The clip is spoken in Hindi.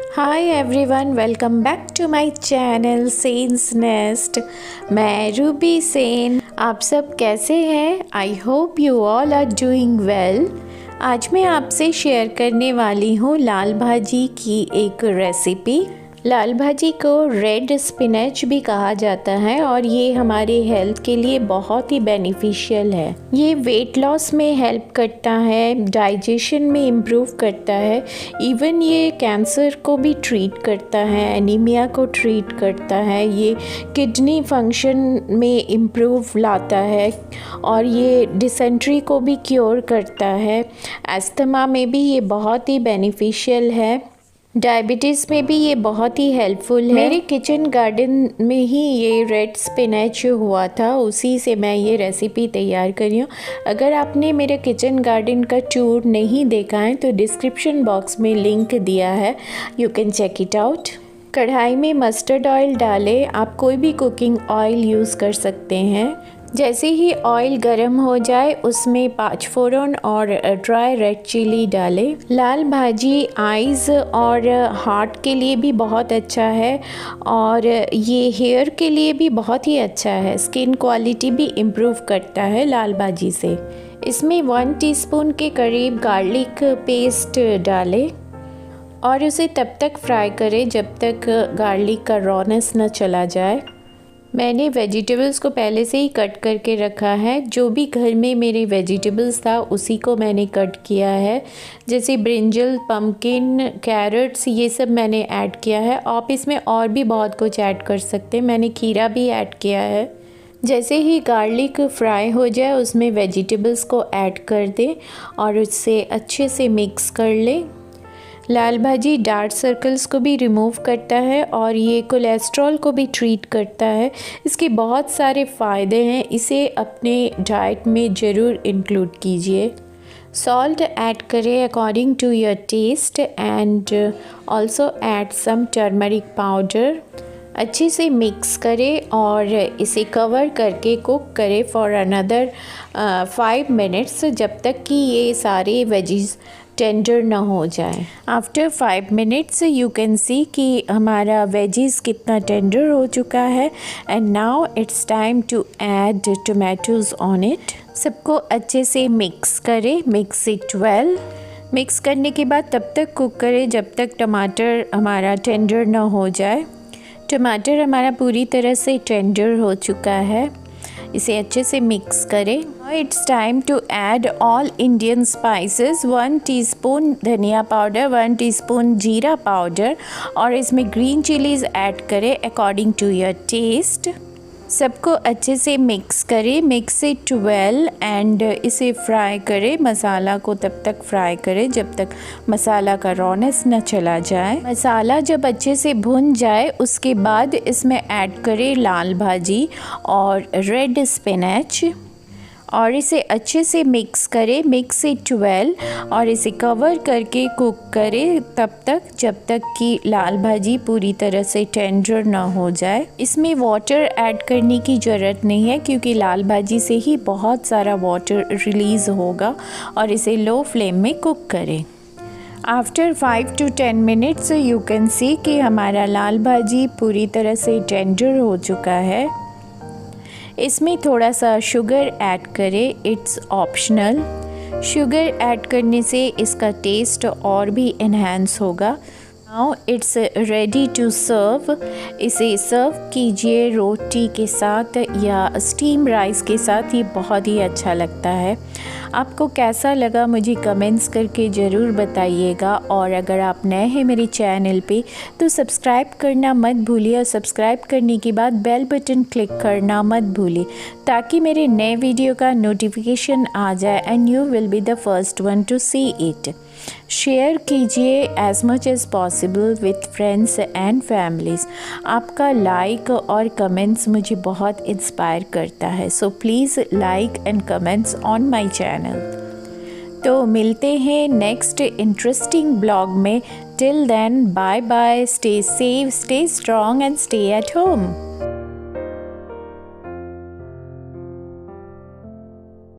Hi everyone, welcome back to my channel sense nest. मैं रूबी सेन। आप सब कैसे हैं? I hope you all are doing well. आज मैं आपसे शेयर करने वाली हूँ लाल भाजी की एक रेसिपी। लाल भाजी को रेड स्पिनच भी कहा जाता है और ये हमारे हेल्थ के लिए बहुत ही बेनिफिशियल है। ये वेट लॉस में हेल्प करता है, डाइजेशन में इम्प्रूव करता है, इवन ये कैंसर को भी ट्रीट करता है, एनीमिया को ट्रीट करता है, ये किडनी फंक्शन में इम्प्रूव लाता है और ये डिसेंट्री को भी क्योर करता है। अस्थमा में भी ये बहुत ही बेनिफिशियल है। डायबिटीज़ में भी ये बहुत ही हेल्पफुल है। मेरे किचन गार्डन में ही ये रेड स्पिनच हुआ था, उसी से मैं ये रेसिपी तैयार कर रही हूँ। अगर आपने मेरे किचन गार्डन का टूर नहीं देखा है तो डिस्क्रिप्शन बॉक्स में लिंक दिया है, you can check it out. कढ़ाई में मस्टर्ड ऑयल डालें, आप कोई भी कुकिंग ऑयल यूज़ कर सकते हैं। जैसे ही ऑयल गर्म हो जाए उसमें 5 फोरन और ड्राई रेड चिली डालें। लाल भाजी आइज़ और हार्ट के लिए भी बहुत अच्छा है और ये हेयर के लिए भी बहुत ही अच्छा है। स्किन क्वालिटी भी इम्प्रूव करता है लाल भाजी से। इसमें 1 टीस्पून के करीब गार्लिक पेस्ट डालें और उसे तब तक फ्राई करें जब तक गार्लिक का रॉनेस न चला जाए। मैंने वेजिटेबल्स को पहले से ही कट करके रखा है। जो भी घर में मेरे वेजिटेबल्स था उसी को मैंने कट किया है। जैसे ब्रिंजल, पम्पकिन, कैरेट्स, ये सब मैंने ऐड किया है। आप इसमें और भी बहुत कुछ ऐड कर सकते हैं। मैंने खीरा भी ऐड किया है। जैसे ही गार्लिक फ्राई हो जाए उसमें वेजिटेबल्स को ऐड कर दें और उससे अच्छे से मिक्स कर लें। लाल भाजी डार्क सर्कल्स को भी रिमूव करता है और ये कोलेस्ट्रॉल को भी ट्रीट करता है। इसके बहुत सारे फ़ायदे हैं, इसे अपने डाइट में ज़रूर इंक्लूड कीजिए। सॉल्ट ऐड करें according to your taste and also add some turmeric powder. अच्छे से मिक्स करें और इसे कवर करके कुक करें फॉर अनदर 5 मिनट्स, जब तक कि ये सारे वेजीज टेंडर ना हो जाए। After 5 minutes you can see कि हमारा वेजीज कितना टेंडर हो चुका है। And now it's time to add tomatoes on it. सबको अच्छे से मिक्स करें, मिक्स इट वेल। मिक्स करने के बाद तब तक कुक करें जब तक टमाटर हमारा टेंडर ना हो जाए। टमाटर हमारा पूरी तरह से टेंडर हो चुका है। इसे अच्छे से मिक्स करें। It's time to add all Indian spices. 1 teaspoon धनिया पाउडर, 1 टीस्पून जीरा पाउडर और इसमें ग्रीन चिलीज़ ऐड करें अकॉर्डिंग टू योर टेस्ट। सबको अच्छे से मिक्स करें, मिक्स इट वेल एंड इसे फ्राई करें। मसाला को तब तक फ्राई करें जब तक मसाला का रॉनेस न चला जाए। मसाला जब अच्छे से भुन जाए उसके बाद इसमें ऐड करें लाल भाजी और रेड स्पिनच और इसे अच्छे से मिक्स करें, मिक्स इट वेल और इसे कवर करके कुक करें तब तक जब तक कि लाल भाजी पूरी तरह से टेंडर ना हो जाए। इसमें वाटर ऐड करने की ज़रूरत नहीं है क्योंकि लाल भाजी से ही बहुत सारा वाटर रिलीज़ होगा और इसे लो फ्लेम में कुक करें। After 5 to 10 minutes you can see कि हमारा लाल भाजी पूरी तरह से टेंडर हो चुका है। इसमें थोड़ा सा शुगर ऐड करें, इट्स ऑप्शनल। शुगर ऐड करने से इसका टेस्ट और भी इन्हेंस होगा। Now it's ready to serve. इसे सर्व कीजिए रोटी के साथ या स्टीम राइस के साथ, ये बहुत ही अच्छा लगता है। आपको कैसा लगा मुझे कमेंट्स करके ज़रूर बताइएगा और अगर आप नए हैं मेरे चैनल पे तो सब्सक्राइब करना मत भूलिए और सब्सक्राइब करने के बाद बेल बटन क्लिक करना मत भूलिए ताकि मेरे नए वीडियो का नोटिफिकेशन आ जाए and you will be the first one to see it. Share कीजिए as much as possible with friends and families. आपका लाइक और कमेंट्स मुझे बहुत इंस्पायर करता है, so please like and comments on my channel. तो मिलते हैं नेक्स्ट इंटरेस्टिंग ब्लॉग में। Till then bye bye, stay safe, stay strong and stay at home.